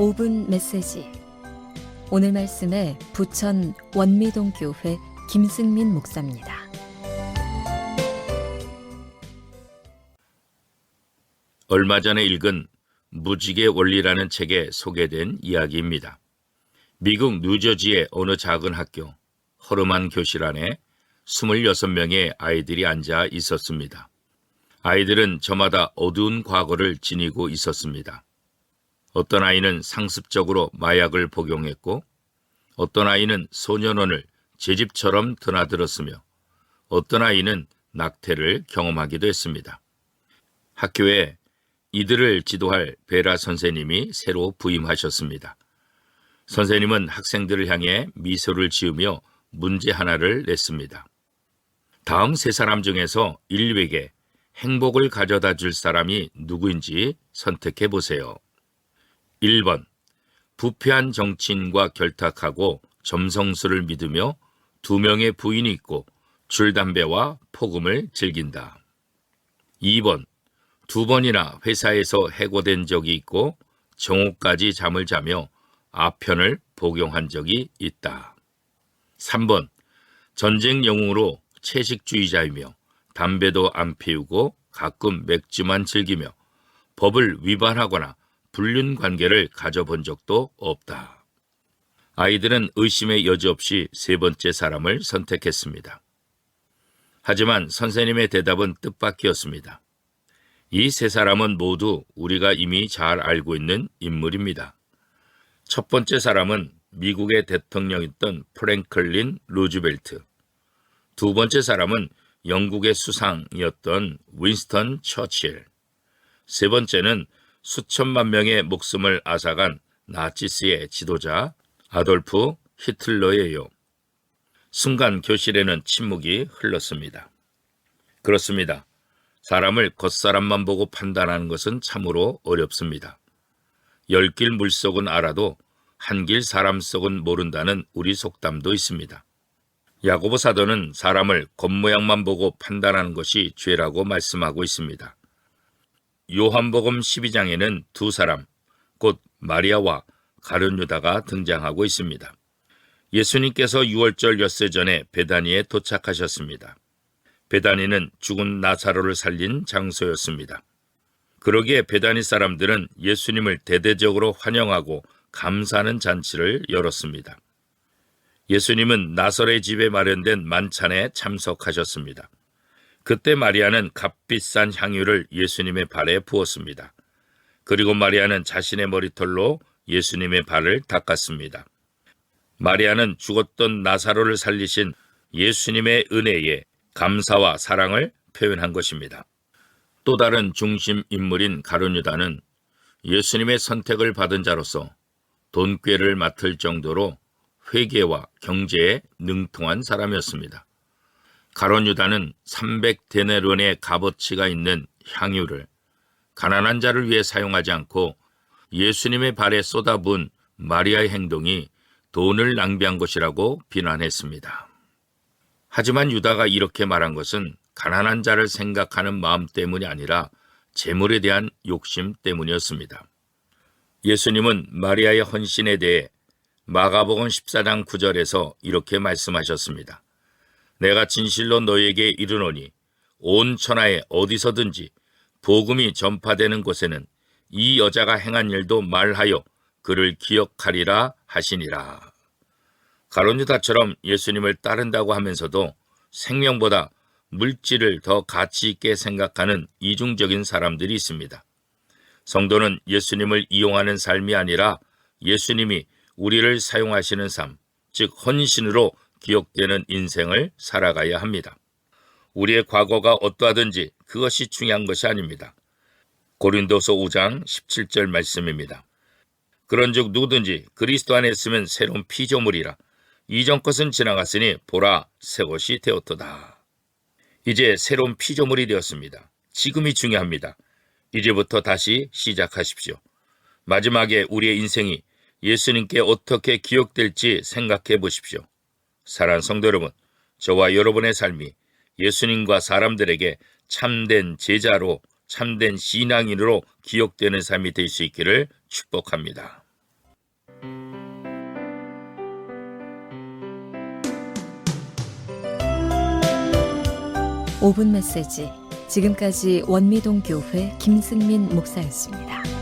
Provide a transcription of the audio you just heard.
5분 메시지. 오늘 말씀에 부천 원미동 교회 김승민 목사입니다. 얼마 전에 읽은 무지개 원리라는 책에 소개된 이야기입니다. 미국 뉴저지의 어느 작은 학교, 허름한 교실 안에 26명의 아이들이 앉아 있었습니다. 아이들은 저마다 어두운 과거를 지니고 있었습니다. 어떤 아이는 상습적으로 마약을 복용했고, 어떤 아이는 소년원을 제 집처럼 드나들었으며, 어떤 아이는 낙태를 경험하기도 했습니다. 학교에 이들을 지도할 베라 선생님이 새로 부임하셨습니다. 선생님은 학생들을 향해 미소를 지으며 문제 하나를 냈습니다. 다음 세 사람 중에서 인류에게 행복을 가져다 줄 사람이 누구인지 선택해 보세요. 1번, 부패한 정치인과 결탁하고 점성술을 믿으며 2명의 부인이 있고 줄담배와 폭음을 즐긴다. 2번, 2번이나 회사에서 해고된 적이 있고 정오까지 잠을 자며 아편을 복용한 적이 있다. 3번, 전쟁 영웅으로 채식주의자이며 담배도 안 피우고 가끔 맥주만 즐기며 법을 위반하거나 불륜 관계를 가져본 적도 없다. 아이들은 의심의 여지 없이 세 번째 사람을 선택했습니다. 하지만 선생님의 대답은 뜻밖이었습니다. 이 세 사람은 모두 우리가 이미 잘 알고 있는 인물입니다. 첫 번째 사람은 미국의 대통령이었던 프랭클린 루즈벨트. 두 번째 사람은 영국의 수상이었던 윈스턴 처칠. 세 번째는 수천만 명의 목숨을 앗아간 나치스의 지도자 아돌프 히틀러예요. 순간 교실에는 침묵이 흘렀습니다. 그렇습니다. 사람을 겉사람만 보고 판단하는 것은 참으로 어렵습니다. 열길 물속은 알아도 한길 사람 속은 모른다는 우리 속담도 있습니다. 야고보 사도는 사람을 겉모양만 보고 판단하는 것이 죄라고 말씀하고 있습니다. 요한복음 12장에는 두 사람, 곧 마리아와 가룟 유다가 등장하고 있습니다. 예수님께서 유월절 엿새 전에 베다니에 도착하셨습니다. 베다니는 죽은 나사로를 살린 장소였습니다. 그러기에 베다니 사람들은 예수님을 대대적으로 환영하고 감사하는 잔치를 열었습니다. 예수님은 나사로의 집에 마련된 만찬에 참석하셨습니다. 그때 마리아는 값비싼 향유를 예수님의 발에 부었습니다. 그리고 마리아는 자신의 머리털로 예수님의 발을 닦았습니다. 마리아는 죽었던 나사로를 살리신 예수님의 은혜에 감사와 사랑을 표현한 것입니다. 또 다른 중심 인물인 가룟 유다는 예수님의 선택을 받은 자로서 돈꾀를 맡을 정도로 회계와 경제에 능통한 사람이었습니다. 가룟 유다는 300데나리온의 값어치가 있는 향유를 가난한 자를 위해 사용하지 않고 예수님의 발에 쏟아부은 마리아의 행동이 돈을 낭비한 것이라고 비난했습니다. 하지만 유다가 이렇게 말한 것은 가난한 자를 생각하는 마음 때문이 아니라 재물에 대한 욕심 때문이었습니다. 예수님은 마리아의 헌신에 대해 마가복음 14장 9절에서 이렇게 말씀하셨습니다. 내가 진실로 너희에게 이르노니 온 천하에 어디서든지 복음이 전파되는 곳에는 이 여자가 행한 일도 말하여 그를 기억하리라 하시니라. 가룟 유다처럼 예수님을 따른다고 하면서도 생명보다 물질을 더 가치 있게 생각하는 이중적인 사람들이 있습니다. 성도는 예수님을 이용하는 삶이 아니라 예수님이 우리를 사용하시는 삶, 즉 헌신으로 기억되는 인생을 살아가야 합니다. 우리의 과거가 어떠하든지 그것이 중요한 것이 아닙니다. 고린도서 5장 17절 말씀입니다. 그런즉 누구든지 그리스도 안에 있으면 새로운 피조물이라. 이전 것은 지나갔으니 보라 새 것이 되었도다. 이제 새로운 피조물이 되었습니다. 지금이 중요합니다. 이제부터 다시 시작하십시오. 마지막에 우리의 인생이 예수님께 어떻게 기억될지 생각해 보십시오. 사랑하는 성도 여러분, 저와 여러분의 삶이 예수님과 사람들에게 참된 제자로, 참된 신앙인으로 기억되는 삶이 될 수 있기를 축복합니다. 5분 메시지. 지금까지 원미동 교회 김승민 목사였습니다.